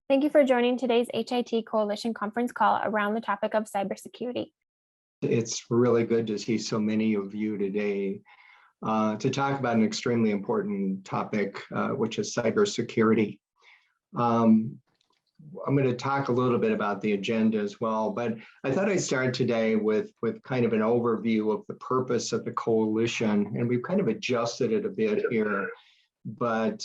Thank you for joining today's HIT Coalition conference call around the topic of cybersecurity. It's really good to see so many of you today to talk about an extremely important topic, which is cybersecurity. I'm going to talk a little bit about the agenda as well, but I thought I'd start today with kind of an overview of the purpose of the coalition, and we've kind of adjusted it a bit here. But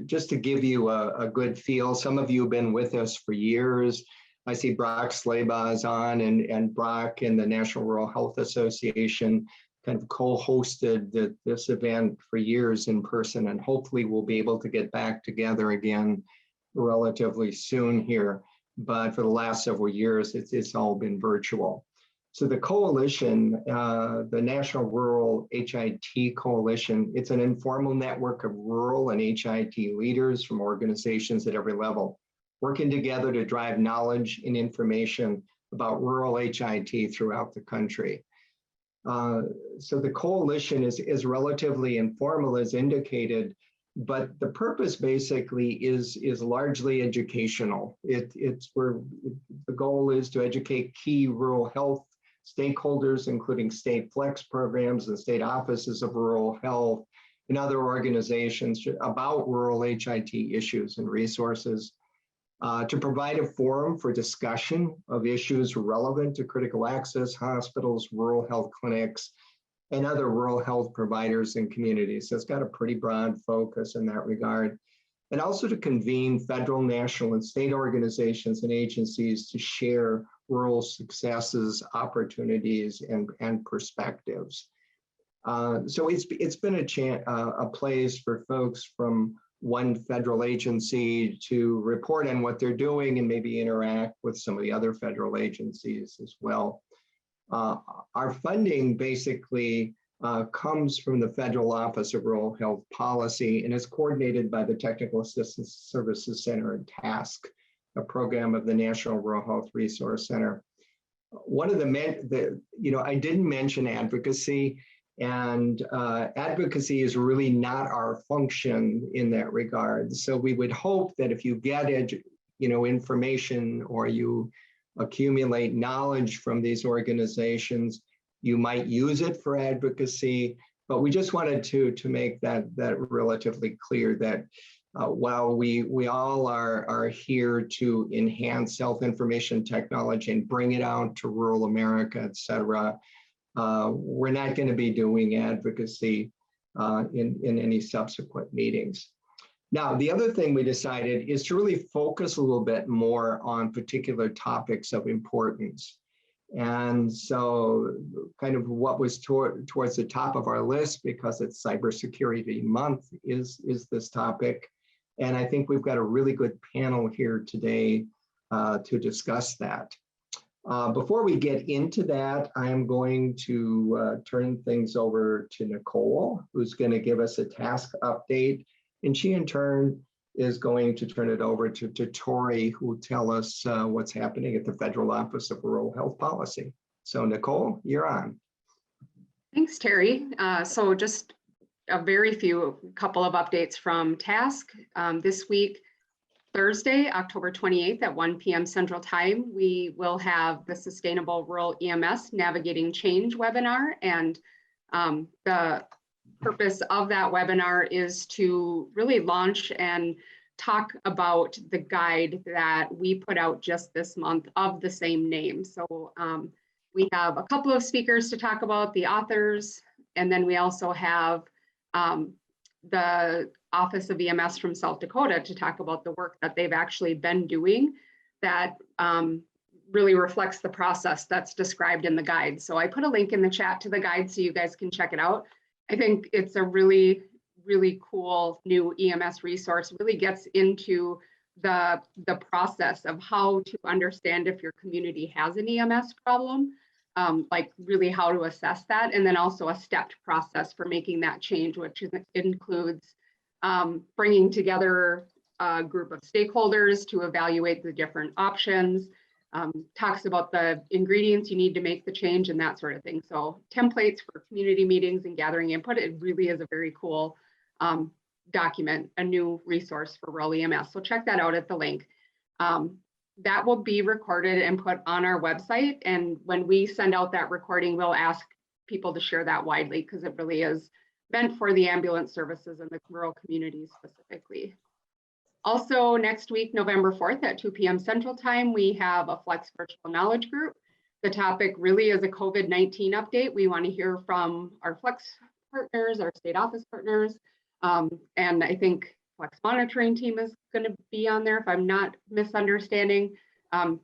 just to give you a good feel, some of you have been with us for years. I see Brock Slabaugh is on, and Brock and the National Rural Health Association kind of co-hosted this event for years in person, and hopefully we'll be able to get back together again relatively soon here. But for the last several years, it's all been virtual. So the coalition, the National Rural HIT Coalition, it's an informal network of rural and HIT leaders from organizations at every level, working together to drive knowledge and information about rural HIT throughout the country. So the coalition is relatively informal, as indicated, but the purpose basically is largely educational. It's where the goal is to educate key rural health stakeholders, including state flex programs and state offices of rural health and other organizations about rural HIT issues and resources, to provide a forum for discussion of issues relevant to critical access hospitals, rural health clinics, and other rural health providers and communities. So it's got a pretty broad focus in that regard. And also to convene federal, national, and state organizations and agencies to share rural successes, opportunities, and perspectives. So it's been a place for folks from one federal agency to report on what they're doing and maybe interact with some of the other federal agencies as well. Our funding basically comes from the Federal Office of Rural Health Policy and is coordinated by the Technical Assistance Services Center and TASC, a program of the National Rural Health Resource Center. One of I didn't mention advocacy, and advocacy is really not our function in that regard. So we would hope that if you get information or you accumulate knowledge from these organizations, you might use it for advocacy. But we just wanted to make that relatively clear that while we all are here to enhance health information technology and bring it out to rural America, et cetera, we're not going to be doing advocacy in any subsequent meetings. Now, the other thing we decided is to really focus a little bit more on particular topics of importance. And so kind of what was towards the top of our list, because it's Cybersecurity Month, is this topic. And I think we've got a really good panel here today to discuss that. Before we get into that, I'm going to turn things over to Nicole, who's going to give us a TASC update. And she, in turn, is going to turn it over to Tori, who will tell us what's happening at the Federal Office of Rural Health Policy. So, Nicole, you're on. Thanks, Terry. So just a couple of updates from TASC. This week, Thursday, October 28th at 1 p.m. Central Time, we will have the Sustainable Rural EMS Navigating Change webinar. And the purpose of that webinar is to really launch and talk about the guide that we put out just this month of the same name. So we have a couple of speakers to talk about the authors, and then we also have the Office of EMS from South Dakota to talk about the work that they've actually been doing that really reflects the process that's described in the guide. So I put a link in the chat to the guide so you guys can check it out. I think it's a really, really cool new EMS resource, really gets into the process of how to understand if your community has an EMS problem, like really how to assess that, and then also a stepped process for making that change, which includes bringing together a group of stakeholders to evaluate the different options, talks about the ingredients you need to make the change and that sort of thing. So templates for community meetings and gathering input. It really is a very cool document, a new resource for rural EMS. So check that out at the link. That will be recorded and put on our website. And when we send out that recording, we'll ask people to share that widely because it really is meant for the ambulance services in the rural communities specifically. Also, next week, November 4th at 2 p.m. Central Time, we have a Flex Virtual Knowledge Group. The topic really is a COVID-19 update. We want to hear from our Flex partners, our state office partners, and I think Flex monitoring team is going to be on there if I'm not misunderstanding.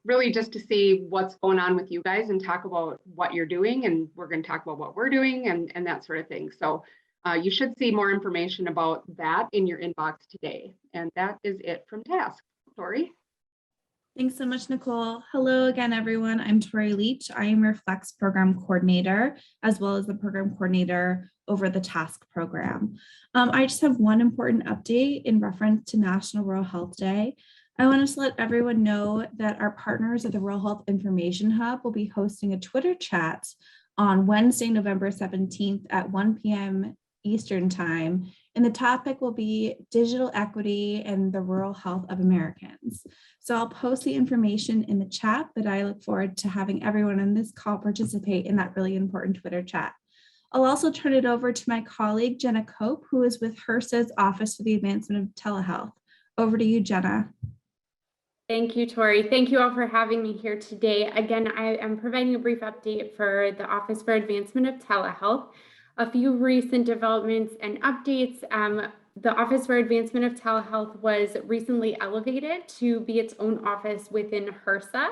Really just to see what's going on with you guys and talk about what you're doing, and we're going to talk about what we're doing and that sort of thing. So you should see more information about that in your inbox today. And that is it from TASC. Tori. Thanks so much, Nicole. Hello again, everyone. I'm Tori Leach. I am your Flex Program Coordinator, as well as the Program Coordinator over the TASC program. I just have one important update in reference to National Rural Health Day. I want to let everyone know that our partners at the Rural Health Information Hub will be hosting a Twitter chat on Wednesday, November 17th at 1 p.m. Eastern Time, and the topic will be digital equity and the rural health of Americans. So I'll post the information in the chat, but I look forward to having everyone on this call participate in that really important Twitter chat. I'll also turn it over to my colleague, Jenna Cope, who is with HRSA's Office for the Advancement of Telehealth. Over to you, Jenna. Thank you, Tori. Thank you all for having me here today. Again, I am providing a brief update for the Office for Advancement of Telehealth. A few recent developments and updates. The Office for Advancement of Telehealth was recently elevated to be its own office within HRSA.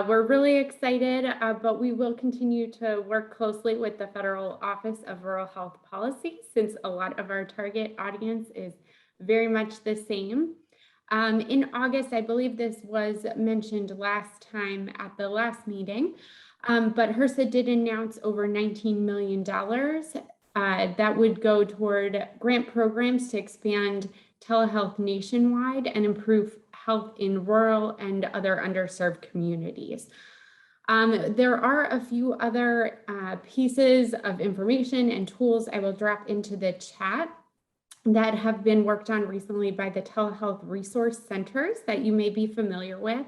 We're really excited, but we will continue to work closely with the Federal Office of Rural Health Policy, since a lot of our target audience is very much the same. In August, I believe this was mentioned last time at the last meeting, but HRSA did announce over $19 million that would go toward grant programs to expand telehealth nationwide and improve health in rural and other underserved communities. There are a few other pieces of information and tools I will drop into the chat that have been worked on recently by the telehealth resource centers that you may be familiar with.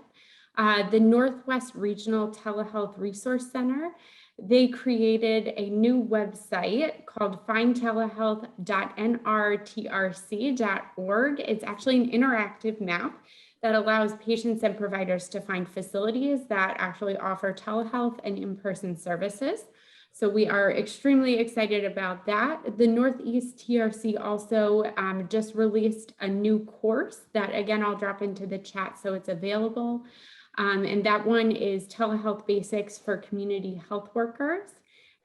The Northwest Regional Telehealth Resource Center, they created a new website called findtelehealth.nrtrc.org. It's actually an interactive map that allows patients and providers to find facilities that actually offer telehealth and in-person services. So we are extremely excited about that. The Northeast TRC also just released a new course that, again, I'll drop into the chat so it's available. And that one is Telehealth Basics for Community Health Workers.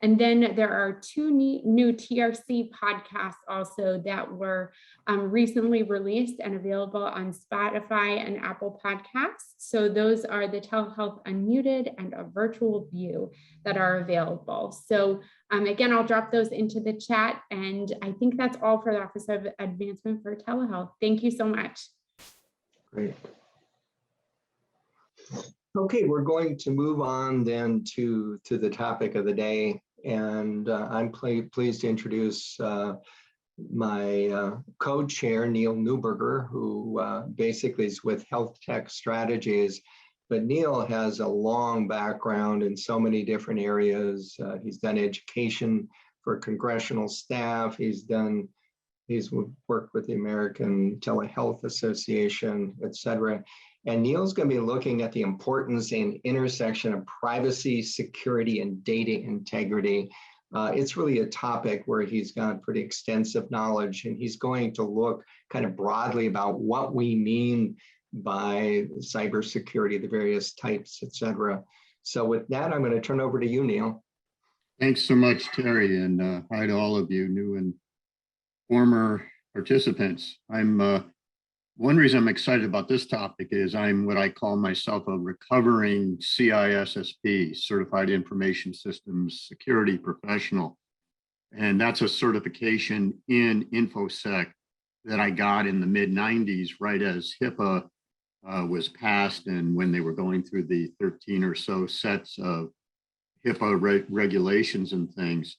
And then there are two new TRC podcasts also that were recently released and available on Spotify and Apple Podcasts. So those are the Telehealth Unmuted and A Virtual View that are available. So again, I'll drop those into the chat. And I think that's all for the Office of Advancement for Telehealth. Thank you so much. Great. Okay, we're going to move on then to the topic of the day. And I'm pleased to introduce my co-chair, Neil Newberger, who basically is with Health Tech Strategies. But Neil has a long background in so many different areas. He's done education for congressional staff. He's worked with the American Telehealth Association, et cetera. And Neil's going to be looking at the importance and intersection of privacy, security, and data integrity. It's really a topic where he's got pretty extensive knowledge, and he's going to look kind of broadly about what we mean by cybersecurity, the various types, et cetera. So with that, I'm going to turn over to you, Neil. Thanks so much, Terry, and hi to all of you, new and former participants. One reason I'm excited about this topic is I'm what I call myself a recovering CISSP, Certified Information Systems Security Professional. And that's a certification in InfoSec that I got in the mid-90s, right as HIPAA was passed and when they were going through the 13 or so sets of HIPAA regulations and things.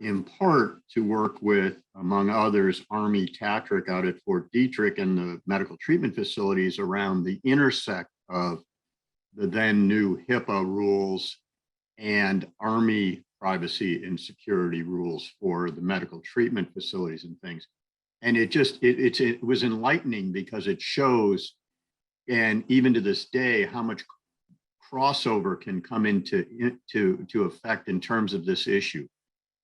in part to work with, among others, Army TATRIC out at Fort Detrick and the medical treatment facilities around the intersect of the then new HIPAA rules and Army privacy and security rules for the medical treatment facilities and things. And it was enlightening because it shows, and even to this day, how much crossover can come into effect in terms of this issue.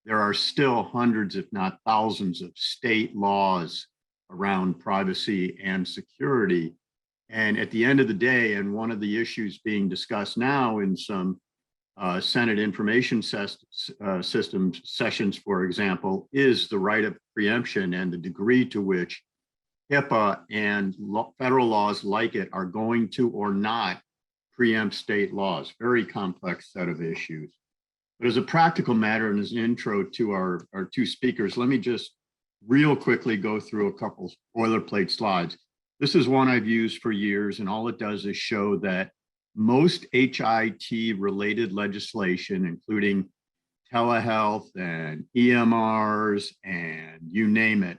There are still hundreds, if not thousands, of state laws around privacy and security. And at the end of the day, and one of the issues being discussed now in some Senate information systems sessions, for example, is the right of preemption and the degree to which HIPAA and federal laws like it are going to or not preempt state laws. Very complex set of issues. But as a practical matter and as an intro to our two speakers, let me just real quickly go through a couple boilerplate slides. This is one I've used for years, and all it does is show that most HIT related legislation, including telehealth and EMRs and you name it,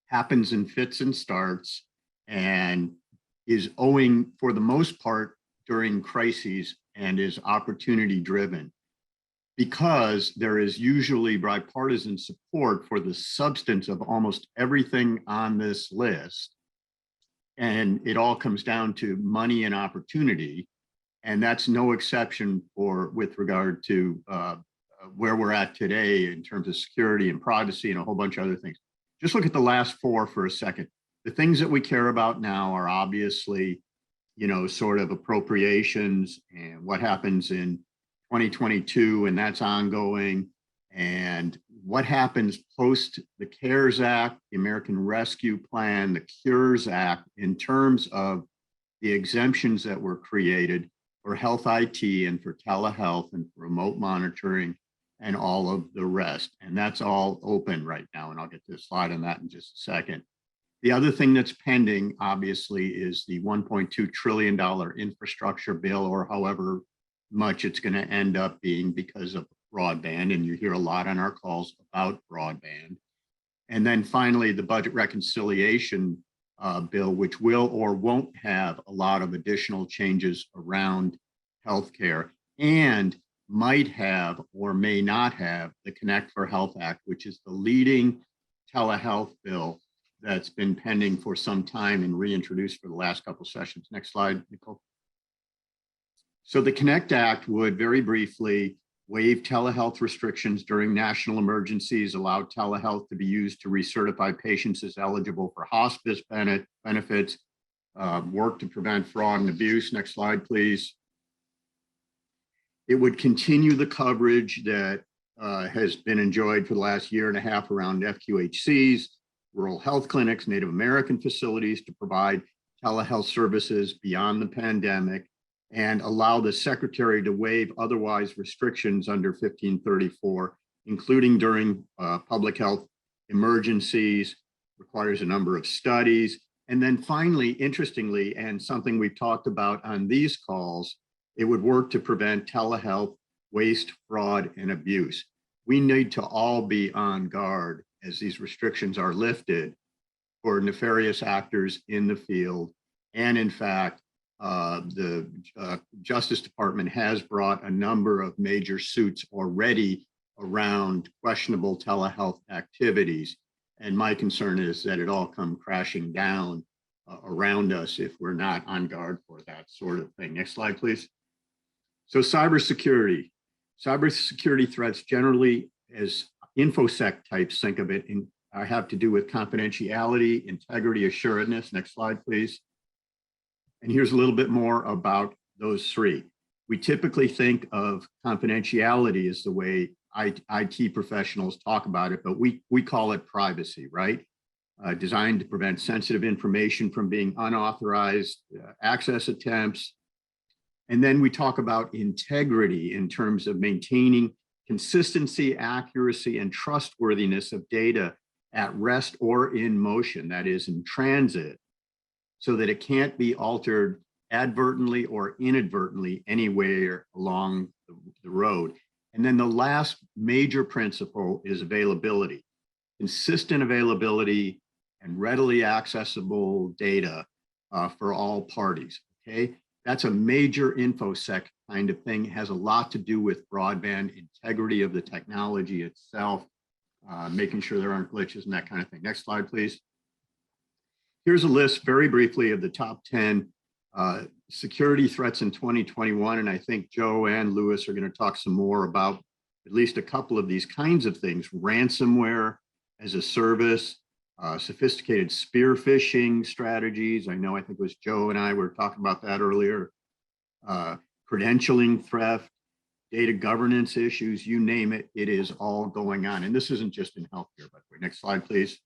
happens in fits and starts and is owing for the most part during crises and is opportunity driven, because there is usually bipartisan support for the substance of almost everything on this list. And it all comes down to money and opportunity. And that's no exception with regard to where we're at today in terms of security and privacy and a whole bunch of other things. Just look at the last four for a second. The things that we care about now are obviously, sort of appropriations and what happens in 2022, and that's ongoing. And what happens post the CARES Act, the American Rescue Plan, the Cures Act, in terms of the exemptions that were created for health IT and for telehealth and for remote monitoring and all of the rest. And that's all open right now. And I'll get to a slide on that in just a second. The other thing that's pending, obviously, is the $1.2 trillion infrastructure bill, or however much it's going to end up being because of broadband. And you hear a lot on our calls about broadband. And then finally, the budget reconciliation bill, which will or won't have a lot of additional changes around healthcare, and might have or may not have the Connect for Health Act, which is the leading telehealth bill that's been pending for some time and reintroduced for the last couple of sessions. Next slide, Nicole. So the Connect Act would very briefly waive telehealth restrictions during national emergencies, allow telehealth to be used to recertify patients as eligible for hospice benefits, work to prevent fraud and abuse. Next slide, please. It would continue the coverage that has been enjoyed for the last year and a half around FQHCs, rural health clinics, Native American facilities to provide telehealth services beyond the pandemic, and allow the secretary to waive otherwise restrictions under 1534, including during public health emergencies, requires a number of studies. And then finally, interestingly, and something we've talked about on these calls, it would work to prevent telehealth waste, fraud, and abuse. We need to all be on guard as these restrictions are lifted for nefarious actors in the field. And in fact, the Justice Department has brought a number of major suits already around questionable telehealth activities. And my concern is that it all come crashing down around us if we're not on guard for that sort of thing. Next slide, please. So cybersecurity. Cybersecurity threats generally, as InfoSec types think of it, have to do with confidentiality, integrity, assuredness. Next slide, please. And here's a little bit more about those three. We typically think of confidentiality as the way IT professionals talk about it, but we call it privacy, right? Designed to prevent sensitive information from being unauthorized access attempts. And then we talk about integrity in terms of maintaining consistency, accuracy, and trustworthiness of data at rest or in motion, that is in transit, so that it can't be altered advertently or inadvertently anywhere along the road. And then the last major principle is availability, consistent availability and readily accessible data for all parties, okay? That's a major InfoSec kind of thing. It has a lot to do with broadband integrity of the technology itself, making sure there aren't glitches and that kind of thing. Next slide, please. Here's a list very briefly of the top 10 security threats in 2021. And I think Joe and Lewis are going to talk some more about at least a couple of these kinds of things. Ransomware as a service, sophisticated spear phishing strategies. I think it was Joe and I were talking about that earlier. Credentialing theft, data governance issues, you name it, it is all going on. And this isn't just in healthcare, by the way. Next slide, please.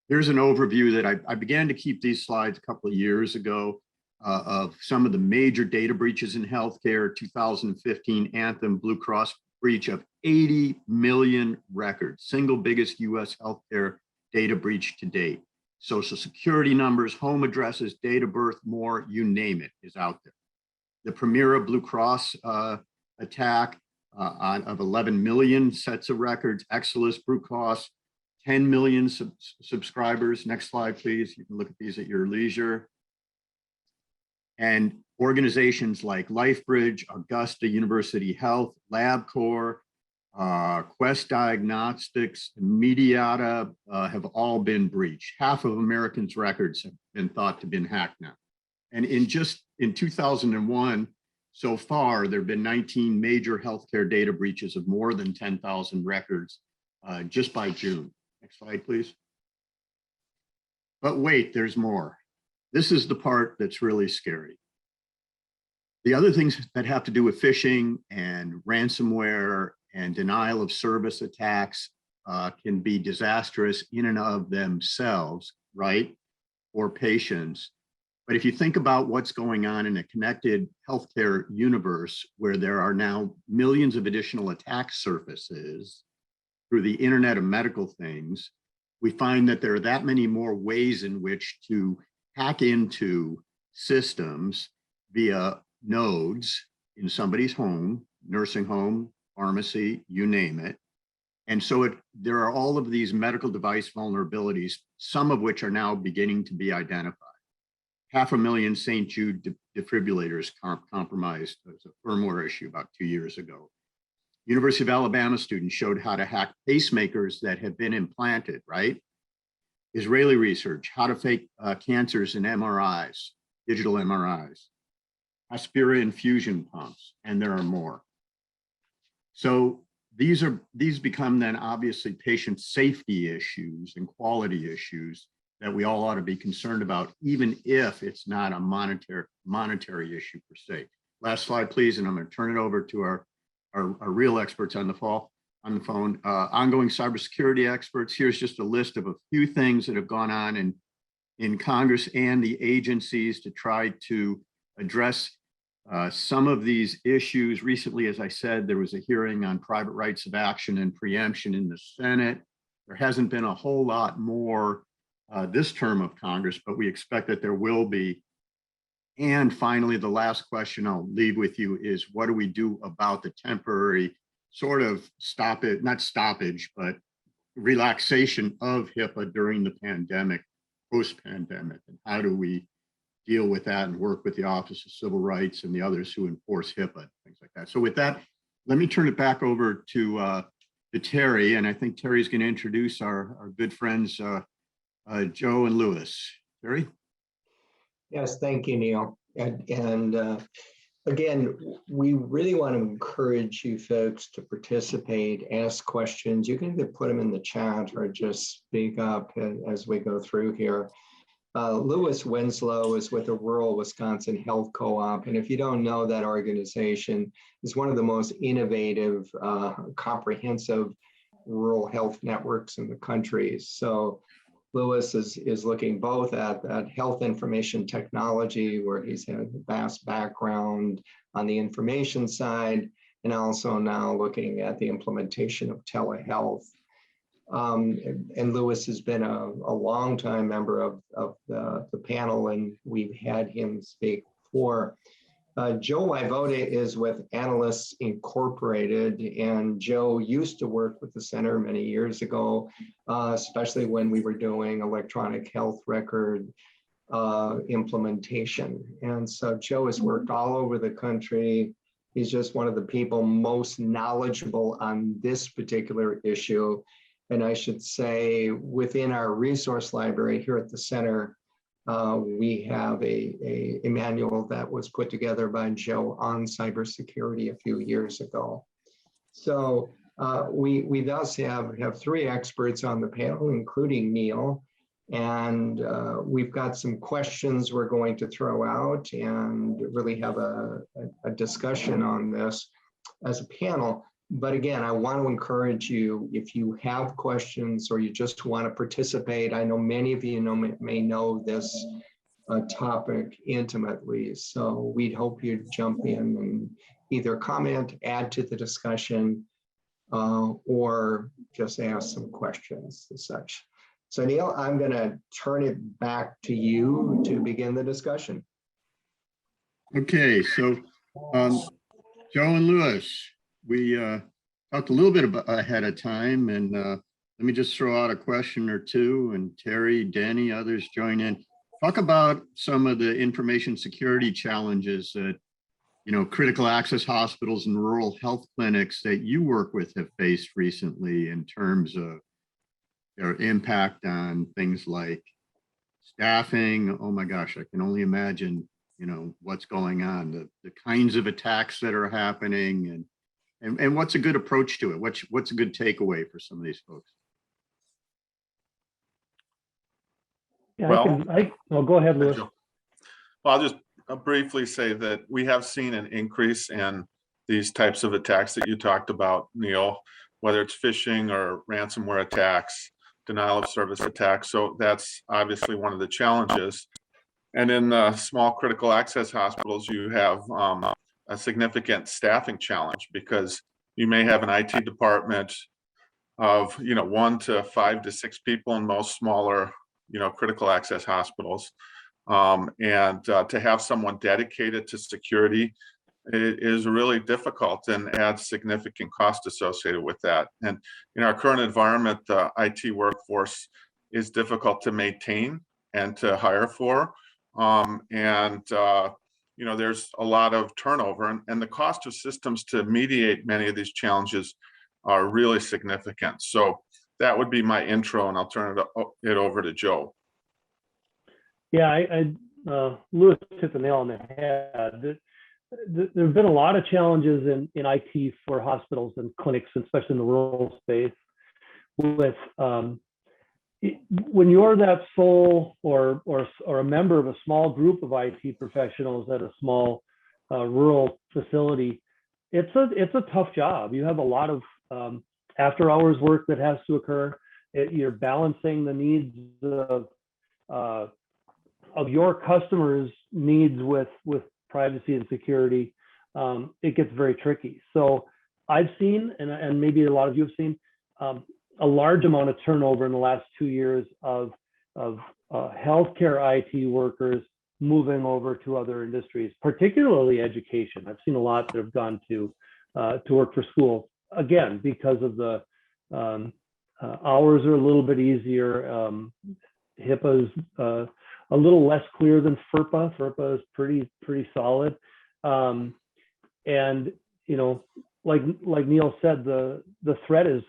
Here's an overview that I began to keep these slides a couple of years ago of some of the major data breaches in healthcare. 2015 Anthem Blue Cross breach of 80 million records, single biggest US healthcare data breach to date. Social security numbers, home addresses, date of birth, more, you name it, is out there. The Premier Blue Cross attack of 11 million sets of records, Exelis Blue Cross, 10 million subscribers. Next slide, please. You can look at these at your leisure. And organizations like LifeBridge, Augusta University Health, LabCorp, Quest Diagnostics, Mediata have all been breached. Half of Americans' records have been thought to have been hacked now. And in 2001, so far, there have been 19 major healthcare data breaches of more than 10,000 records just by June. Next slide, please. But wait, there's more. This is the part that's really scary. The other things that have to do with phishing and ransomware and denial of service attacks can be disastrous in and of themselves, right, for patients. But if you think about what's going on in a connected healthcare universe where there are now millions of additional attack surfaces through the Internet of Medical Things, we find that there are that many more ways in which to hack into systems via nodes in somebody's home, nursing home, pharmacy, you name it. And so there are all of these medical device vulnerabilities, some of which are now beginning to be identified. 500,000 St. Jude defibrillators compromised as a firmware issue about 2 years ago. University of Alabama students showed how to hack pacemakers that have been implanted, right? Israeli research, how to fake cancers in MRIs, digital MRIs, Aspira infusion pumps, and there are more. So these become then obviously patient safety issues and quality issues that we all ought to be concerned about, even if it's not a monetary issue per se. Last slide, please, and I'm going to turn it over to our real experts on the phone. Ongoing cybersecurity experts. Here's just a list of a few things that have gone on in Congress and the agencies to try to address some of these issues. Recently, as I said, there was a hearing on private rights of action and preemption in the Senate. There hasn't been a whole lot more this term of Congress, but we expect that there will be. And finally, the last question I'll leave with you is, what do we do about the temporary sort of not stoppage, but relaxation of HIPAA during the pandemic, post-pandemic, and how do we deal with that and work with the Office of Civil Rights and the others who enforce HIPAA, things like that. So with that, let me turn it back over to Terry, and I think Terry's going to introduce our good friends, Joe and Lewis. Terry? Yes, thank you, Neil. And again, we really want to encourage you folks to participate, ask questions. You can either put them in the chat or just speak up as we go through here. Lewis Winslow is with the Rural Wisconsin Health Co-op. And if you don't know that organization, is one of the most innovative, comprehensive rural health networks in the country. So Lewis is looking both at health information technology, where he's had a vast background on the information side, and also now looking at the implementation of telehealth. And Lewis has been a longtime member of the panel, and we've had him speak before. Joe Ivoda is with Analysts Incorporated, and Joe used to work with the center many years ago, especially when we were doing electronic health record implementation. And so Joe has worked all over the country. He's just one of the people most knowledgeable on this particular issue. And I should say, within our resource library here at the center, we have a manual that was put together by Joe on cybersecurity a few years ago. So we thus have three experts on the panel, including Neil. And we've got some questions we're going to throw out and really have a discussion on this as a panel. But again, I want to encourage you, if you have questions or you just want to participate, I know many of you may know this topic intimately. So we'd hope you'd jump in and either comment, add to the discussion, or just ask some questions and such. So Neil, I'm going to turn it back to you to begin the discussion. Okay, so Joe and Lewis, we talked a little bit ahead of time, and let me just throw out a question or two, and Terry, Danny, others join in. Talk about some of the information security challenges that, you know, critical access hospitals and rural health clinics that you work with have faced recently in terms of their impact on things like staffing. Oh my gosh, I can only imagine, you know, what's going on, the kinds of attacks that are happening, and what's a good approach to it? What's a good takeaway for some of these folks? Yeah, Well, go ahead, Lewis. well, I'll just briefly say that we have seen an increase in these types of attacks that you talked about, Neil, whether it's phishing or ransomware attacks, denial of service attacks. So that's obviously one of the challenges. And in the small critical access hospitals, you have a significant staffing challenge, because you may have an IT department of 1 to 5 to 6 people in most smaller critical access hospitals, and to have someone dedicated to security, it is really difficult and adds significant cost associated with that. And in our current environment, the IT workforce is difficult to maintain and to hire for. There's a lot of turnover, and the cost of systems to mediate many of these challenges are really significant. So that would be my intro, and I'll turn it over to Joe. Yeah, Lewis hit the nail on the head. There have been a lot of challenges in IT for hospitals and clinics, especially in the rural space. With when you're that sole or a member of a small group of IT professionals at a small rural facility, it's a tough job. You have a lot of after hours work that has to occur. You're balancing the needs of your customers' needs with privacy and security. It gets very tricky. So I've seen, and maybe a lot of you have seen, a large amount of turnover in the last 2 years of healthcare IT workers moving over to other industries, particularly education. I've seen a lot that have gone to work for schools, again, because of the hours are a little bit easier. HIPAA's a little less clear than FORHP. FORHP is pretty solid. And like Neil said, the threat is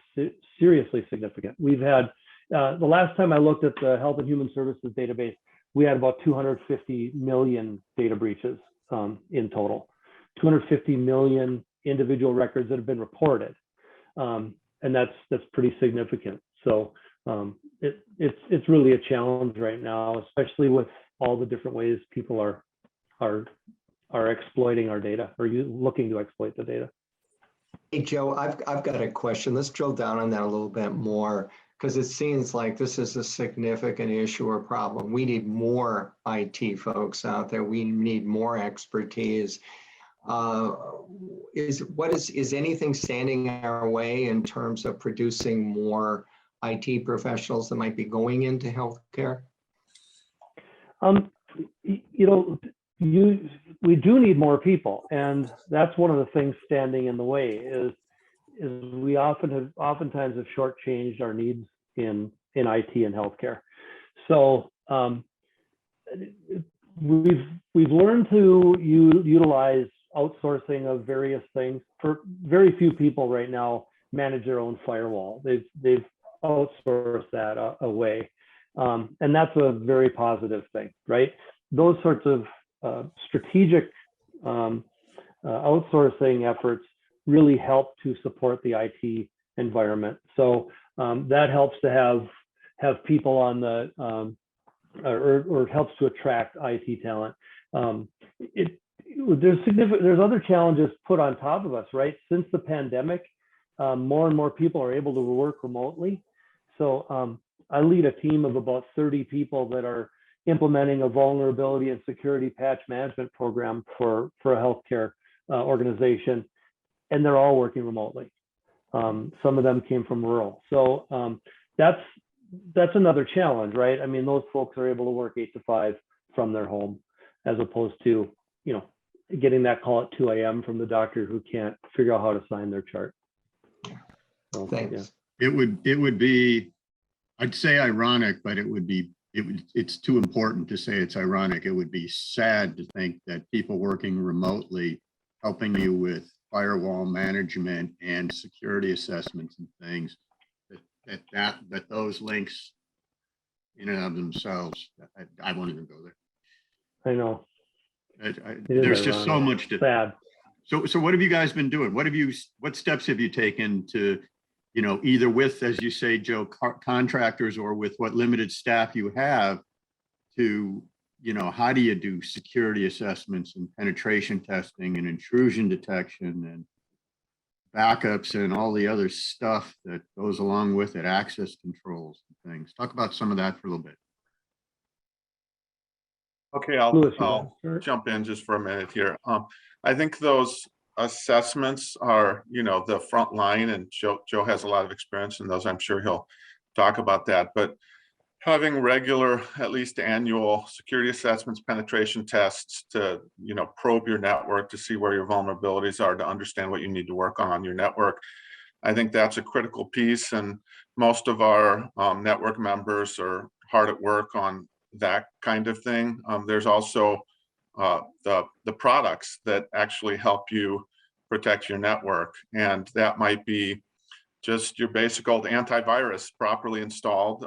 seriously significant. We've had the last time I looked at the Health and Human Services database, we had about 250 million data breaches in total, 250 million individual records that have been reported, and that's pretty significant. So it's really a challenge right now, especially with all the different ways people are exploiting our data, or looking to exploit the data. Hey, Joe, I've got a question. Let's drill down on that a little bit more, because it seems like this is a significant issue or problem. We need more IT folks out there. We need more expertise. Is anything standing our way in terms of producing more IT professionals that might be going into healthcare? we do need more people, and that's one of the things standing in the way is we oftentimes have shortchanged our needs in IT and healthcare. So we've learned to utilize outsourcing of various things. For very few people right now manage their own firewall. They've outsourced that away, and that's a very positive thing, right? Those sorts of strategic outsourcing efforts really help to support the IT environment. So that helps to have people on the or helps to attract IT talent. There's other challenges put on top of us, right? Since the pandemic, more and more people are able to work remotely. So I lead a team of about 30 people that are implementing a vulnerability and security patch management program for a healthcare organization, and they're all working remotely. Some of them came from rural. So that's another challenge, right? I mean, those folks are able to work 8 to 5 from their home, as opposed to, getting that call at 2 a.m. from the doctor who can't figure out how to sign their chart. So, Thanks. Yeah. It would be, I'd say ironic, but it's too important to say it's ironic. It would be sad to think that people working remotely, helping you with firewall management and security assessments and things, that those links in and of themselves, I won't even go there. I know. There's just so much to. Sad. So what have you guys been doing? What steps have you taken to, either with, as you say, Joe, contractors, or with what limited staff you have to, how do you do security assessments and penetration testing and intrusion detection and backups and all the other stuff that goes along with it, access controls and things? Talk about some of that for a little bit. Okay, Louis, I'll jump in just for a minute here. I think those assessments are, the front line, and Joe has a lot of experience in those. I'm sure he'll talk about that. But having regular, at least annual security assessments, penetration tests to, probe your network to see where your vulnerabilities are, to understand what you need to work on your network. I think that's a critical piece, and most of our network members are hard at work on that kind of thing. There's also the products that actually help you protect your network, and that might be just your basic old antivirus properly installed,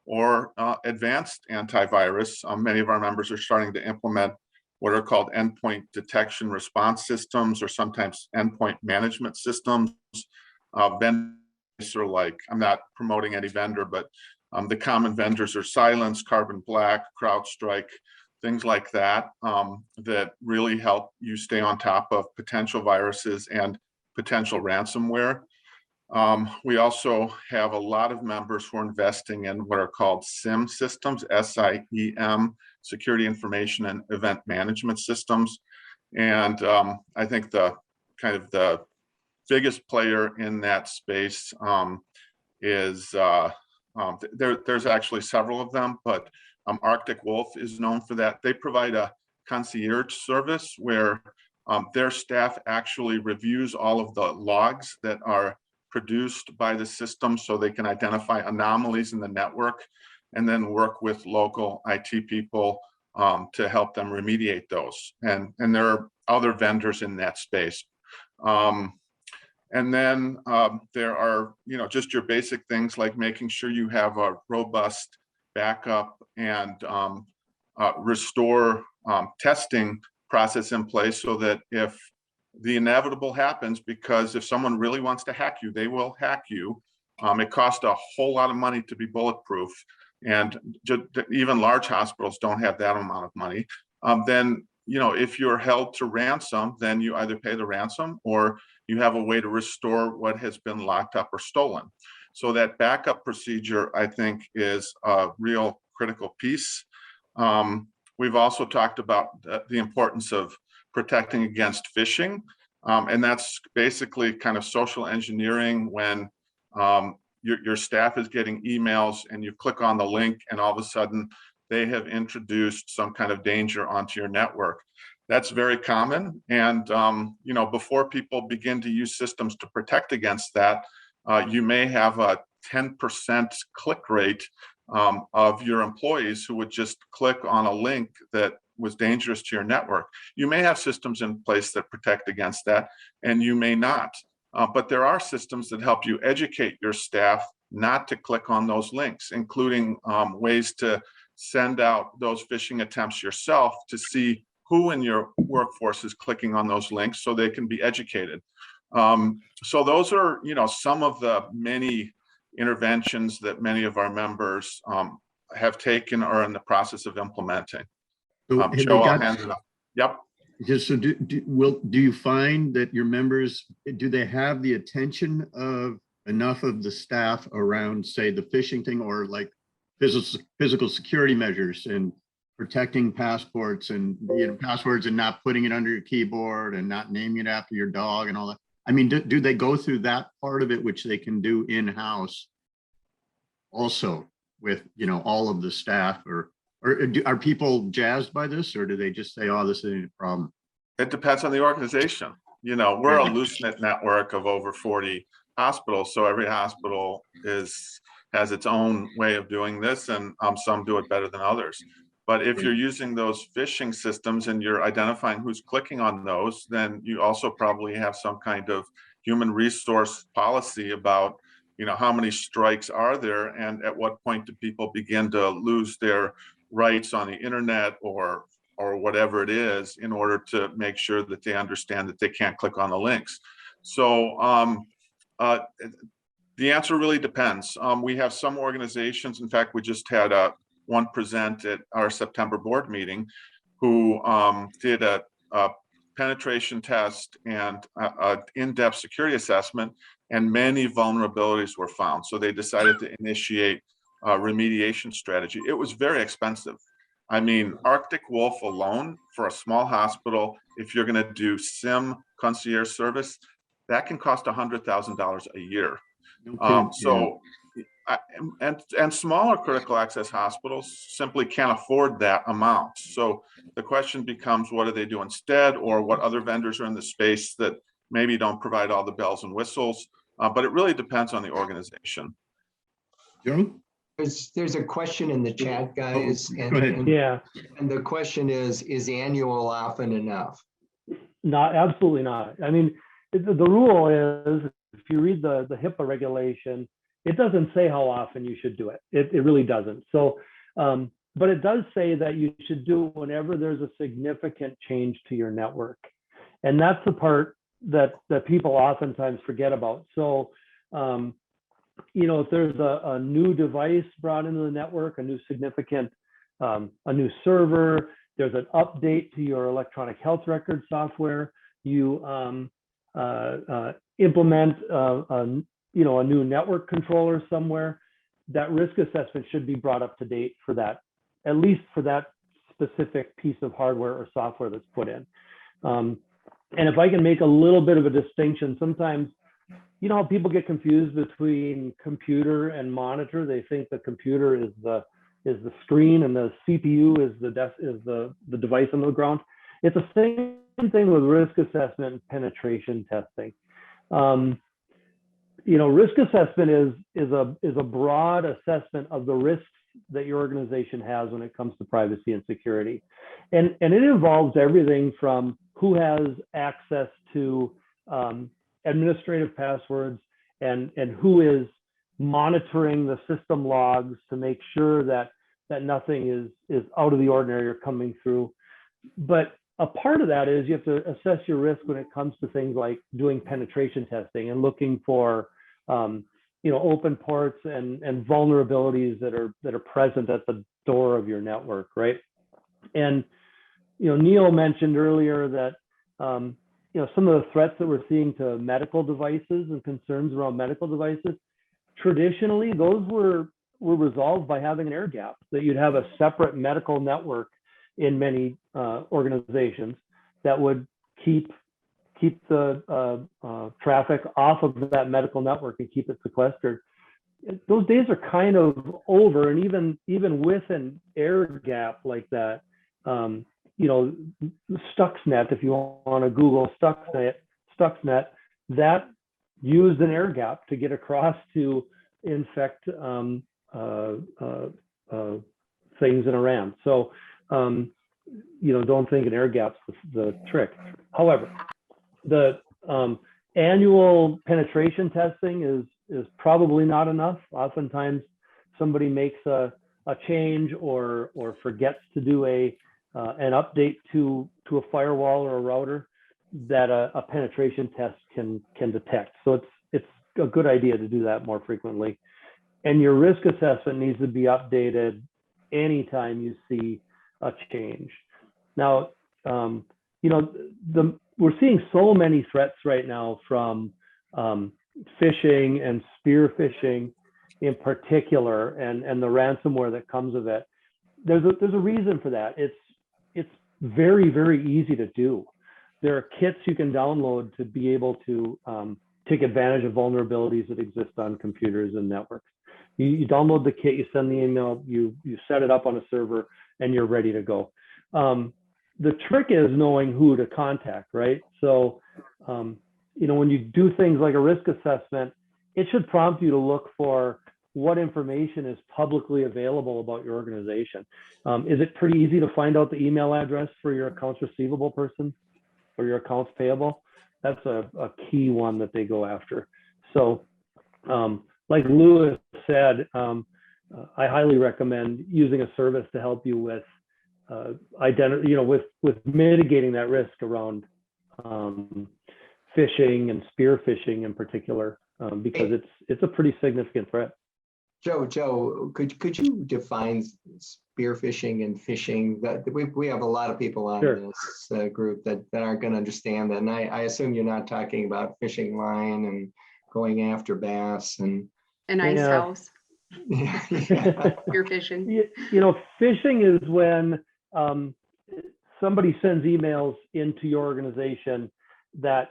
or advanced antivirus. Many of our members are starting to implement what are called endpoint detection response systems, or sometimes endpoint management systems. Vendors are like, I'm not promoting any vendor, but the common vendors are Silence, Carbon Black, CrowdStrike, things like that, that really help you stay on top of potential viruses and potential ransomware. We also have a lot of members who are investing in what are called SIEM systems, SIEM, Security Information and Event Management Systems. And I think the biggest player in that space is there's actually several of them, but Arctic Wolf is known for that. They provide a concierge service where their staff actually reviews all of the logs that are produced by the system, so they can identify anomalies in the network and then work with local IT people to help them remediate those. And there are other vendors in that space. And then there are, just your basic things like making sure you have a robust backup and restore testing process in place, so that if the inevitable happens, because if someone really wants to hack you, they will hack you. It costs a whole lot of money to be bulletproof, and even large hospitals don't have that amount of money. Then, if you're held to ransom, then you either pay the ransom or you have a way to restore what has been locked up or stolen. So that backup procedure, I think, is a real critical piece. We've also talked about the importance of protecting against phishing. And that's basically kind of social engineering when your staff is getting emails and you click on the link and all of a sudden they have introduced some kind of danger onto your network. That's very common. And, you know, before people begin to use systems to protect against that, you may have a 10% click rate of your employees who would just click on a link that was dangerous to your network. You may have systems in place that protect against that, and you may not. But there are systems that help you educate your staff not to click on those links, including ways to send out those phishing attempts yourself to see who in your workforce is clicking on those links so they can be educated. So those are, you know, some of the many interventions that many of our members have taken or are in the process of implementing. So have Joe, they I'll got, hand it up. Yep. just so do you find that your members, do they have the attention of enough of the staff around, say, the phishing thing, or like physical security measures and protecting passports and, you know, passwords and not putting it under your keyboard and not naming it after your dog and all that? I mean, do they go through that part of it, which they can do in-house also with, you know, all of the staff, or are people jazzed by this, or do they just say, oh, this isn't a problem? It depends on the organization. You know, we're a loose-knit network of over 40 hospitals, so every hospital has its own way of doing this, and some do it better than others. But if you're using those phishing systems and you're identifying who's clicking on those, then you also probably have some kind of human resource policy about, you know, how many strikes are there and at what point do people begin to lose their rights on the internet or whatever it is, in order to make sure that they understand that they can't click on the links. So the answer really depends. We have some organizations, in fact, we just had one present at our September board meeting, who did a penetration test and an in-depth security assessment, and many vulnerabilities were found. So they decided to initiate a remediation strategy. It was very expensive. I mean, Arctic Wolf alone for a small hospital, if you're going to do SIM concierge service, that can cost $100,000 a year. And smaller critical access hospitals simply can't afford that amount. So the question becomes, what do they do instead, or what other vendors are in the space that maybe don't provide all the bells and whistles? But it really depends on the organization. Joe? There's a question in the chat, guys. Go ahead. Yeah, And the question is annual often enough? absolutely not. I mean, the rule is, if you read the HIPAA regulation, it doesn't say how often you should do it. It really doesn't. So, but it does say that you should do it whenever there's a significant change to your network. And that's the part that people oftentimes forget about. So, you know, if there's a new device brought into the network, a new significant, a new server, there's an update to your electronic health record software, you implement you know, a new network controller somewhere, that risk assessment should be brought up to date for that, at least for that specific piece of hardware or software that's put in. And if I can make a little bit of a distinction, sometimes, you know, people get confused between computer and monitor. They think the computer is the screen and the CPU is the device on the ground. It's the same thing with risk assessment and penetration testing. You know, risk assessment is a broad assessment of the risks that your organization has when it comes to privacy and security. And it involves everything from who has access to administrative passwords and who is monitoring the system logs to make sure that nothing is out of the ordinary or coming through. But a part of that is you have to assess your risk when it comes to things like doing penetration testing and looking for you know, open ports and vulnerabilities that are present at the door of your network, right? And you know, Neil mentioned earlier that you know, some of the threats that we're seeing to medical devices and concerns around medical devices, traditionally those were resolved by having an air gap, that you'd have a separate medical network in many organizations that would keep the traffic off of that medical network and keep it sequestered. those days are kind of over. And even with an air gap like that, you know, Stuxnet, if you want to Google Stuxnet, that used an air gap to get across to infect things in Iran. So, you know, don't think an air gap's the trick. However, the annual penetration testing is probably not enough. Oftentimes, somebody makes a change or forgets to do an update to a firewall or a router that a penetration test can detect. So it's a good idea to do that more frequently. And your risk assessment needs to be updated anytime you see a change. Now, you know, we're seeing so many threats right now from phishing and spear phishing in particular, and the ransomware that comes of it. There's a reason for that. It's very, very easy to do. There are kits you can download to be able to take advantage of vulnerabilities that exist on computers and networks. You download the kit, you send the email, you set it up on a server, and you're ready to go. The trick is knowing who to contact, right? So, you know, when you do things like a risk assessment, it should prompt you to look for what information is publicly available about your organization. Is it pretty easy to find out the email address for your accounts receivable person or your accounts payable? That's a key one that they go after. So, like Lewis said, I highly recommend using a service to help you with with mitigating that risk around phishing and spear phishing in particular, because it's a pretty significant threat. Joe, could you define spear phishing and phishing? That we have a lot of people on Sure. this group that aren't going to understand that, and I assume you're not talking about phishing line and going after bass and An ice Yeah. house, yeah. spear fishing. You know, phishing is when somebody sends emails into your organization that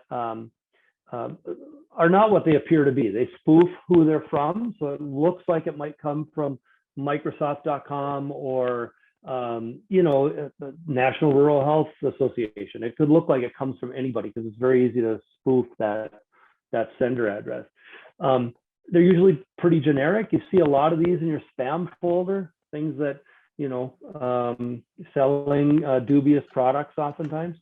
are not what they appear to be. They spoof who they're from, so it looks like it might come from Microsoft.com or you know, the National Rural Health Association. It could look like it comes from anybody because it's very easy to spoof that sender address. They're usually pretty generic. You see a lot of these in your spam folder, things that, you know, selling dubious products oftentimes.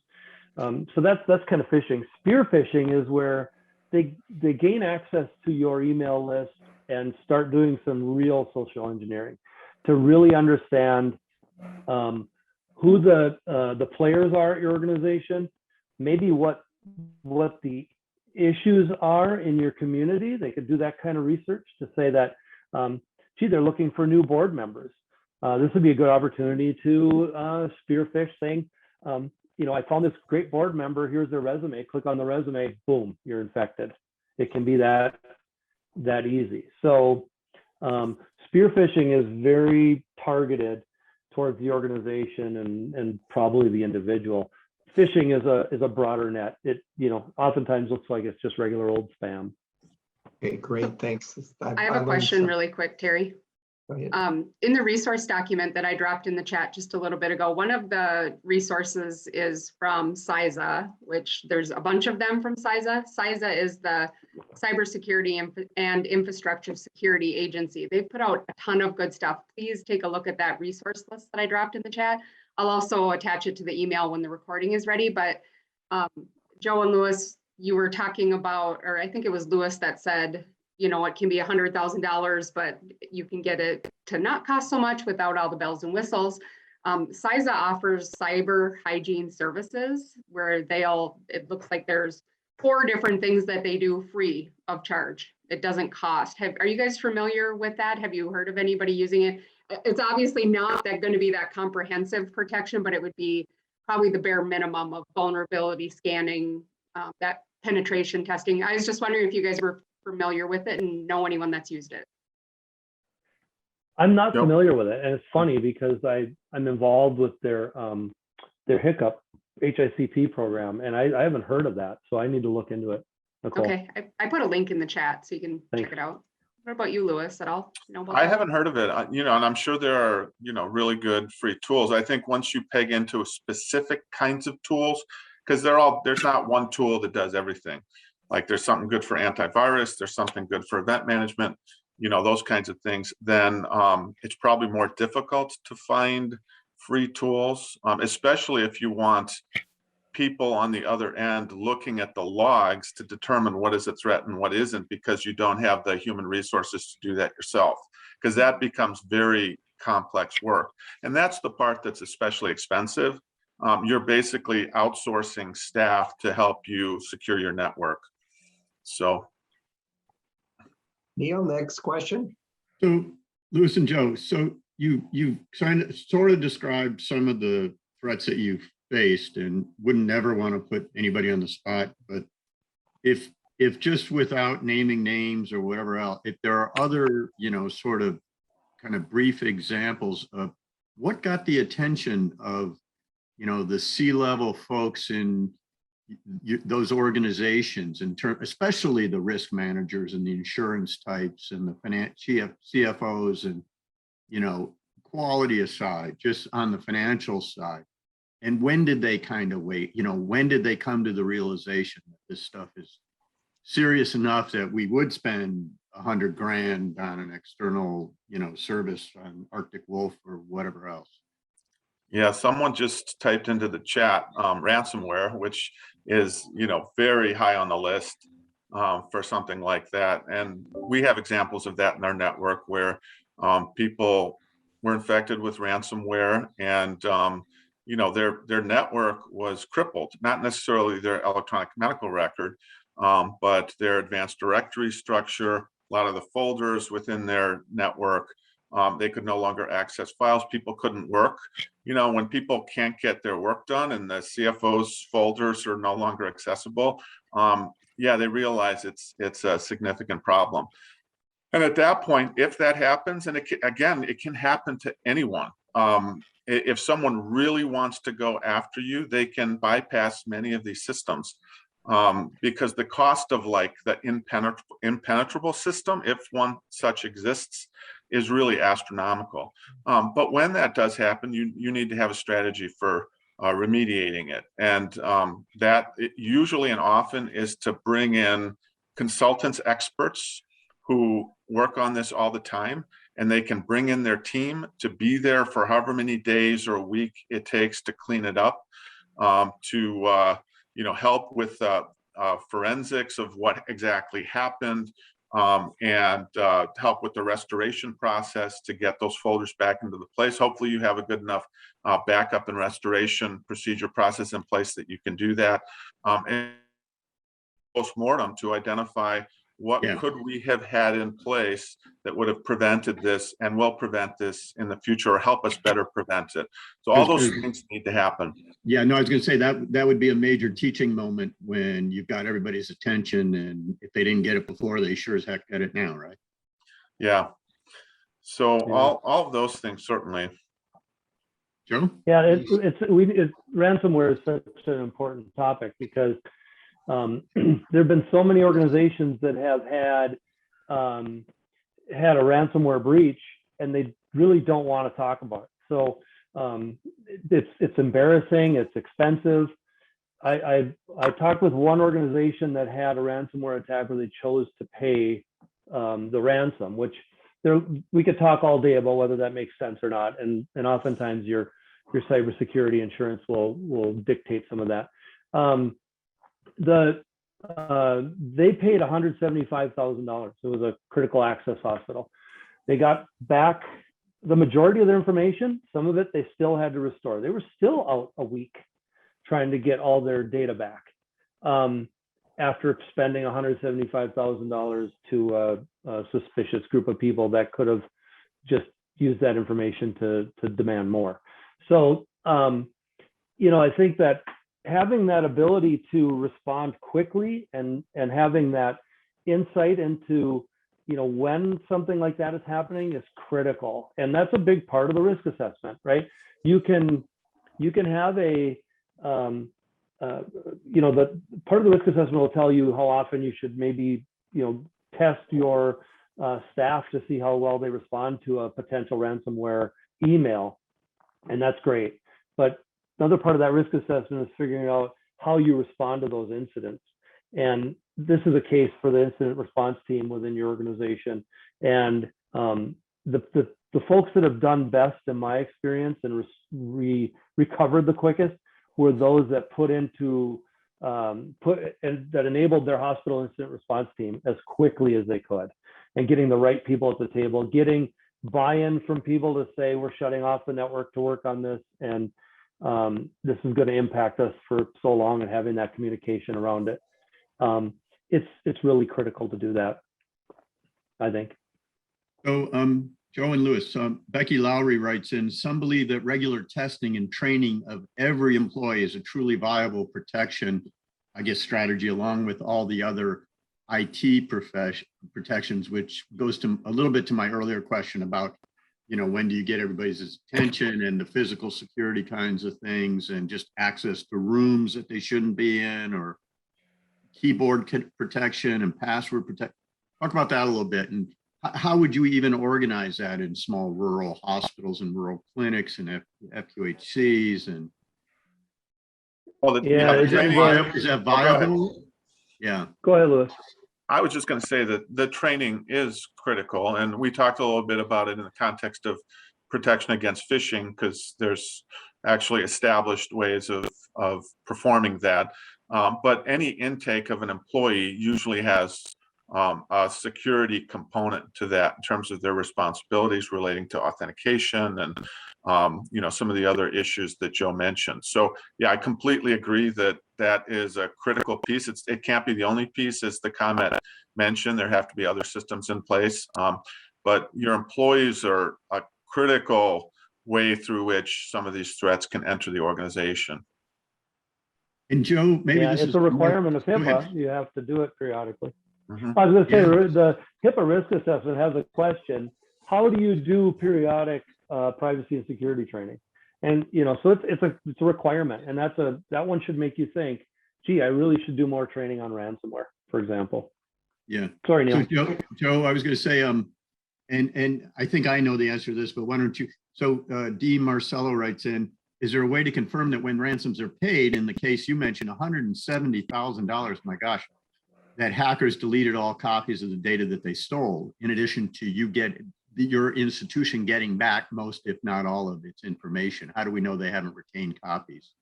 So that's kind of phishing. Spear phishing is where they gain access to your email list and start doing some real social engineering to really understand who the players are at your organization, maybe what the issues are in your community. They could do that kind of research to say that, gee, they're looking for new board members. This would be a good opportunity to spear phish, saying, you know, I found this great board member, here's their resume, click on the resume, boom, you're infected. It can be that easy. So spear phishing is very targeted towards the organization and probably the individual. Phishing is a broader net. It, you know, oftentimes looks like it's just regular old spam. Okay, great, thanks. I have a question really quick, Terry. Go ahead. In the resource document that I dropped in the chat just a little bit ago, one of the resources is from CISA, which there's a bunch of them from CISA. CISA is the Cybersecurity and Infrastructure Security Agency. They've put out a ton of good stuff. Please take a look at that resource list that I dropped in the chat. I'll also attach it to the email when the recording is ready. But Joe and Lewis, you were talking about, or I think it was Lewis that said, you know, it can be $100,000, but you can get it to not cost so much without all the bells and whistles. CISA offers cyber hygiene services where it looks like there's 4 different things that they do free of charge. It doesn't cost. Are you guys familiar with that? Have you heard of anybody using it? It's obviously not going to be that comprehensive protection, but it would be probably the bare minimum of vulnerability scanning, that penetration testing. I was just wondering if you guys were familiar with it and know anyone that's used it. I'm not familiar with it, and it's funny because I'm involved with their HICP program, and I haven't heard of that, so I need to look into it. Nicole. Okay, I put a link in the chat so you can Thanks. check it out. What about you, Lewis, at all? Know about I that? haven't heard of it, and I'm sure there are, really good free tools. I think once you peg into specific kinds of tools, because there's not one tool that does everything. Like there's something good for antivirus, there's something good for event management, those kinds of things, then it's probably more difficult to find free tools, especially if you want people on the other end looking at the logs to determine what is a threat and what isn't, because you don't have the human resources to do that yourself, because that becomes very complex work. And that's the part that's especially expensive. You're basically outsourcing staff to help you secure your network. So. Neil, next question. So Lewis and Joe, so you sort of described some of the threats that you've faced, and wouldn't never want to put anybody on the spot, but if just without naming names or whatever else, if there are other, sort of kind of brief examples of what got the attention of, the C-level folks in those organizations, especially the risk managers and the insurance types and the CFOs and, quality aside, just on the financial side. And when did they kind of wait? When did they come to the realization that this stuff is serious enough that we would spend $100 grand on an external, service on Arctic Wolf or whatever else? Yeah, someone just typed into the chat ransomware, which is, very high on the list for something like that. And we have examples of that in our network where people were infected with ransomware, and their network was crippled, not necessarily their electronic medical record, but their advanced directory structure, a lot of the folders within their network. They could no longer access files. People couldn't work. When people can't get their work done and the CFO's folders are no longer accessible, they realize it's a significant problem. And at that point, if that happens, and it can happen to anyone. If someone really wants to go after you, they can bypass many of these systems, because the cost of like the impenetrable system, if one such exists, is really astronomical. But when that does happen, you need to have a strategy for remediating it. And that usually and often is to bring in consultants, experts who work on this all the time, and they can bring in their team to be there for however many days or a week it takes to clean it up, to help with forensics of what exactly happened, and help with the restoration process to get those folders back into the place. Hopefully you have a good enough backup and restoration procedure process in place that you can do that. And postmortem to identify what could we have had in place that would have prevented this and will prevent this in the future, or help us better prevent it. So all those things need to happen. Yeah, no, I was going to say that would be a major teaching moment when you've got everybody's attention, and if they didn't get it before, they sure as heck get it now, right? Yeah. So all of those things, certainly. Joe? Yeah, ransomware is such an important topic, because there have been so many organizations that have had a ransomware breach, and they really don't want to talk about it. So it's embarrassing, it's expensive. I talked with one organization that had a ransomware attack where they chose to pay the ransom, which we could talk all day about whether that makes sense or not. And oftentimes your cybersecurity insurance will dictate some of that. They paid $175,000. It was a critical access hospital. They got back the majority of their information. Some of it they still had to restore. They were still out a week trying to get all their data back, after spending $175,000 to a suspicious group of people that could have just used that information to demand more. So, I think that having that ability to respond quickly and having that insight into, when something like that is happening is critical. And that's a big part of the risk assessment, right? You can have the part of the risk assessment will tell you how often you should maybe, test your staff to see how well they respond to a potential ransomware email, and that's great. But another part of that risk assessment is figuring out how you respond to those incidents. And this is a case for the incident response team within your organization. And the folks that have done best, in my experience, and recovered the quickest were those that that enabled their hospital incident response team as quickly as they could, and getting the right people at the table, getting buy-in from people to say, we're shutting off the network to work on this, and this is going to impact us for so long, and having that communication around it. It's really critical to do that, I think. So Joe and Lewis, Becky Lowry writes in, some believe that regular testing and training of every employee is a truly viable protection, I guess, strategy, along with all the other IT protections, which goes to a little bit to my earlier question about, when do you get everybody's attention and the physical security kinds of things, and just access to rooms that they shouldn't be in, or keyboard protection and password protection. Talk about that a little bit. And how would you even organize that in small rural hospitals and rural clinics and FQHCs? And is that viable? Yeah. Go ahead, Lewis. I was just going to say that the training is critical, and we talked a little bit about it in the context of protection against phishing, because there's actually established ways of performing that. But any intake of an employee usually has a security component to that in terms of their responsibilities relating to authentication and some of the other issues that Joe mentioned. So yeah, I completely agree that that is a critical piece. It can't be the only piece, as the comment mentioned. There have to be other systems in place, but your employees are a critical way through which some of these threats can enter the organization. And Joe, maybe this it's is a requirement of HIPAA. You have to do it periodically. Mm-hmm. I was going to say, the HIPAA risk assessment has a question: how do you do periodic privacy and security training? And so it's a requirement, and that one should make you think, gee, I really should do more training on ransomware, for example. Yeah. Sorry, Neil. So Joe, I was going to say, and I think I know the answer to this, but why don't you? So D. Marcello writes in, is there a way to confirm that when ransoms are paid, in the case you mentioned, $170,000, my gosh, that hackers deleted all copies of the data that they stole, in addition to your institution getting back most, if not all, of its information? How do we know they haven't retained copies?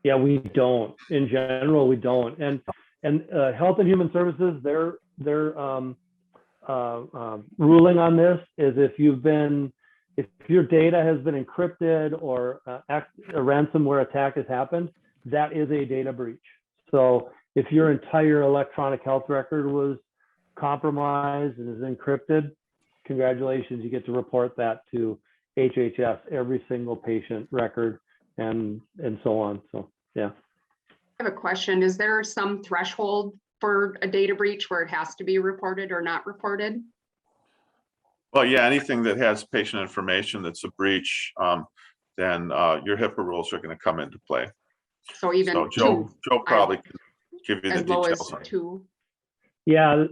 Yeah, we don't. In general, we don't. And Health and Human Services, their ruling on this is if your data has been encrypted or a ransomware attack has happened, that is a data breach. So if your entire electronic health record was compromised and is encrypted, congratulations, you get to report that to HHS, every single patient record, and so on. So yeah. I have a question. Is there some threshold for a data breach where it has to be reported or not reported? Well, yeah, anything that has patient information that's a breach, then your HIPAA rules are going to come into play. So even Joe probably can give you the details. As low as 2. Yeah,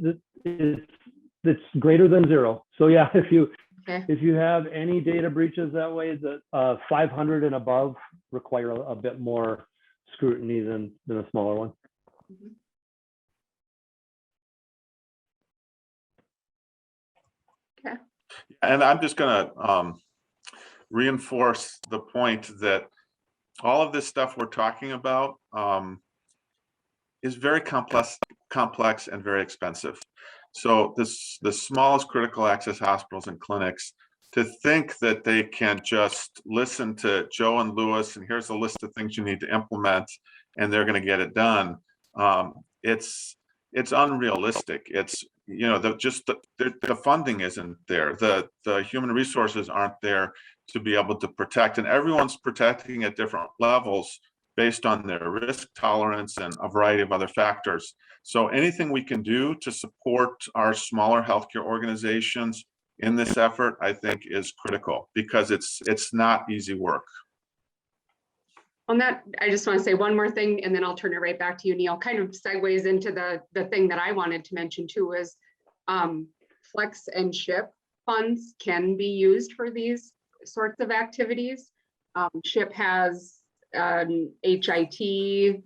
it's greater than 0. So yeah, if you have any data breaches that way, that 500 and above require a bit more scrutiny than a smaller one. Mm-hmm. Okay. And I'm just going to reinforce the point that all of this stuff we're talking about is very complex and very expensive. So the smallest critical access hospitals and clinics, to think that they can just listen to Joe and Lewis and here's a list of things you need to implement and they're going to get it done, it's unrealistic. It's the funding isn't there. The human resources aren't there to be able to protect, and everyone's protecting at different levels based on their risk tolerance and a variety of other factors. So anything we can do to support our smaller healthcare organizations in this effort, I think, is critical, because it's not easy work. On that, I just want to say one more thing, and then I'll turn it right back to you, Neil. Kind of segues into the thing that I wanted to mention too, is flex and ship funds can be used for these sorts of activities. SHIP has an HIT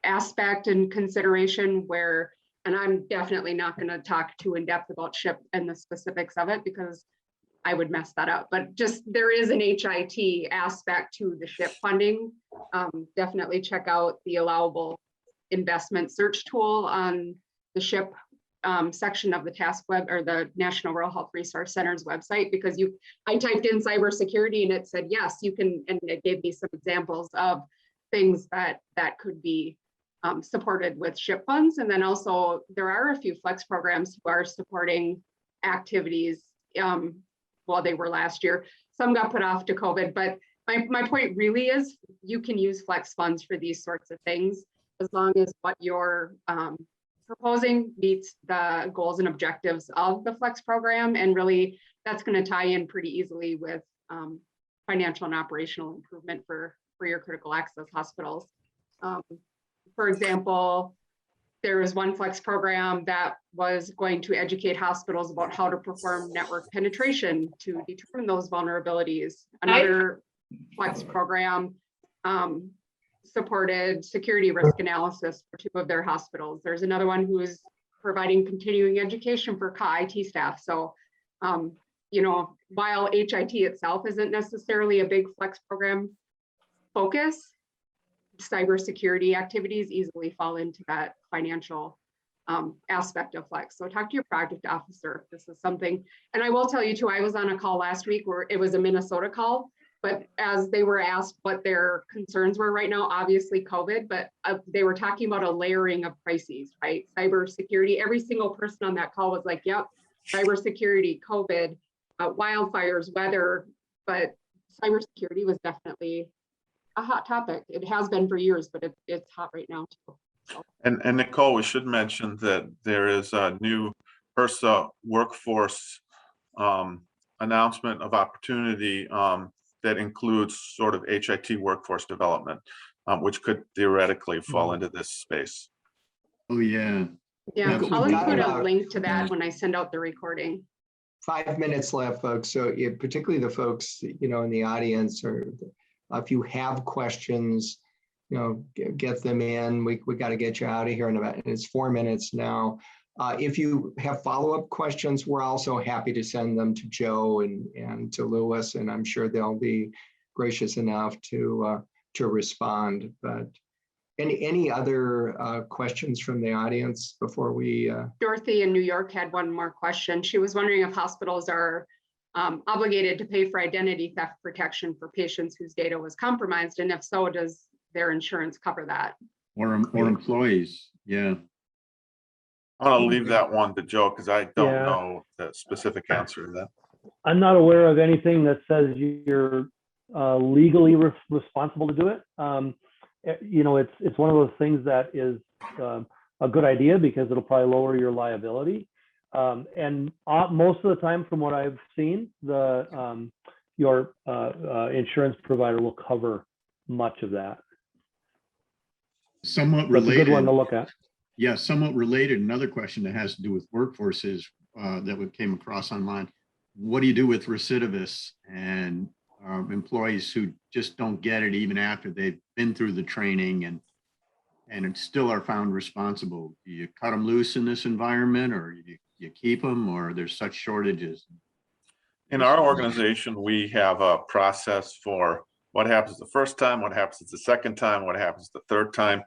aspect and consideration where, and I'm definitely not going to talk too in depth about SHIP and the specifics of it because I would mess that up, but just there is an HIT aspect to the SHIP funding. Definitely check out the allowable investment search tool on the SHIP section of the TASC web or the National Rural Health Resource Center's website, because I typed in cybersecurity and it said, yes, you can, and it gave me some examples of things that could be supported with SHIP funds. And then also there are a few flex programs who are supporting activities. Well, they were last year. Some got put off to COVID, but my point really is you can use flex funds for these sorts of things as long as what you're proposing meets the goals and objectives of the flex program. And really that's going to tie in pretty easily with financial and operational improvement for your critical access hospitals. For example, there was one flex program that was going to educate hospitals about how to perform network penetration to determine those vulnerabilities. Another flex program supported security risk analysis for 2 of their hospitals. There's another one who is providing continuing education for CAH staff. So, you know, while HIT itself isn't necessarily a big flex program focus, cybersecurity activities easily fall into that financial aspect of flex. So talk to your project officer if this is something. And I will tell you too, I was on a call last week where it was a Minnesota call, but as they were asked what their concerns were right now, obviously COVID, but they were talking about a layering of crises, right? Cybersecurity, every single person on that call was like, yep, cybersecurity, COVID, wildfires, weather, but cybersecurity was definitely a hot topic. It has been for years, but it's hot right now too. So. And Nicole, we should mention that there is a new HRSA workforce announcement of opportunity that includes sort of HIT workforce development, which could theoretically fall into this space. Oh, yeah. Yeah, We've I'll got include a about link to that when I send out the recording. 5 minutes left, folks. So particularly the folks, you know, in the audience, or if you have questions, you know, get them in. We got to get you out of here in about, it's 4 minutes now. If you have follow-up questions, we're also happy to send them to Joe and to Lewis, and I'm sure they'll be gracious enough to respond. But any other questions from the audience before we? Dorothy in New York had one more question. She was wondering if hospitals are obligated to pay for identity theft protection for patients whose data was compromised, and if so, does their insurance cover that? Or employees, yeah. I'm gonna leave that one to Joe because I don't know the specific answer to that. I'm not aware of anything that says you're legally responsible to do it. You know, it's one of those things that is a good idea because it'll probably lower your liability. And most of the time, from what I've seen, your insurance provider will cover much of that. Somewhat That's related. a good one to look at. Yeah, somewhat related. Another question that has to do with workforces that we came across online. What do you do with recidivists and employees who just don't get it even after they've been through the training and still are found responsible? Do you cut them loose in this environment, or you keep them, or there's such shortages? In our organization, we have a process for what happens the first time, what happens the second time, what happens the third time.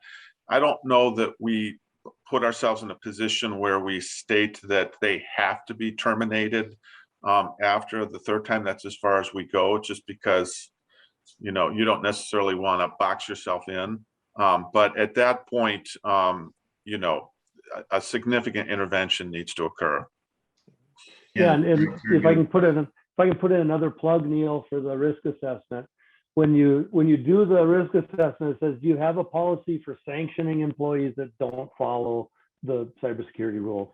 I don't know that we put ourselves in a position where we state that they have to be terminated after the third time. That's as far as we go, just because, you know, you don't necessarily want to box yourself in. But at that point, you know, a significant intervention needs to occur. Yeah, and if I can put in another plug, Neil, for the risk assessment. When you do the risk assessment, it says, do you have a policy for sanctioning employees that don't follow the cybersecurity rules?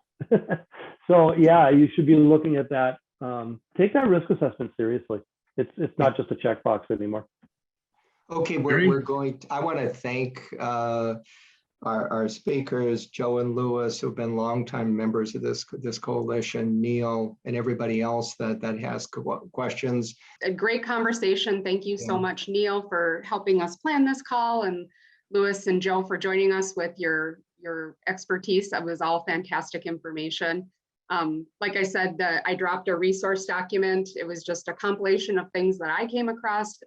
So yeah, you should be looking at that. Take that risk assessment seriously. It's not just a checkbox anymore. Okay, we're going to, I want to thank our speakers, Joe and Lewis, who've been longtime members of this coalition, Neil, and everybody else that has questions. A great conversation. Thank you so Yeah. much, Neil, for helping us plan this call, and Lewis and Joe for joining us with your expertise. That was all fantastic information. Like I said, I dropped a resource document. It was just a compilation of things that I came across.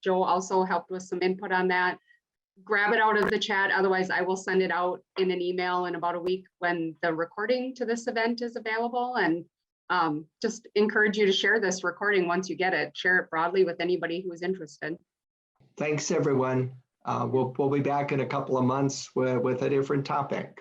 Joe also helped with some input on that. Grab it out of the chat. Otherwise, I will send it out in an email in about a week when the recording to this event is available. And just encourage you to share this recording once you get it. Share it broadly with anybody who is interested. Thanks, everyone. We'll be back in a couple of months with a different topic.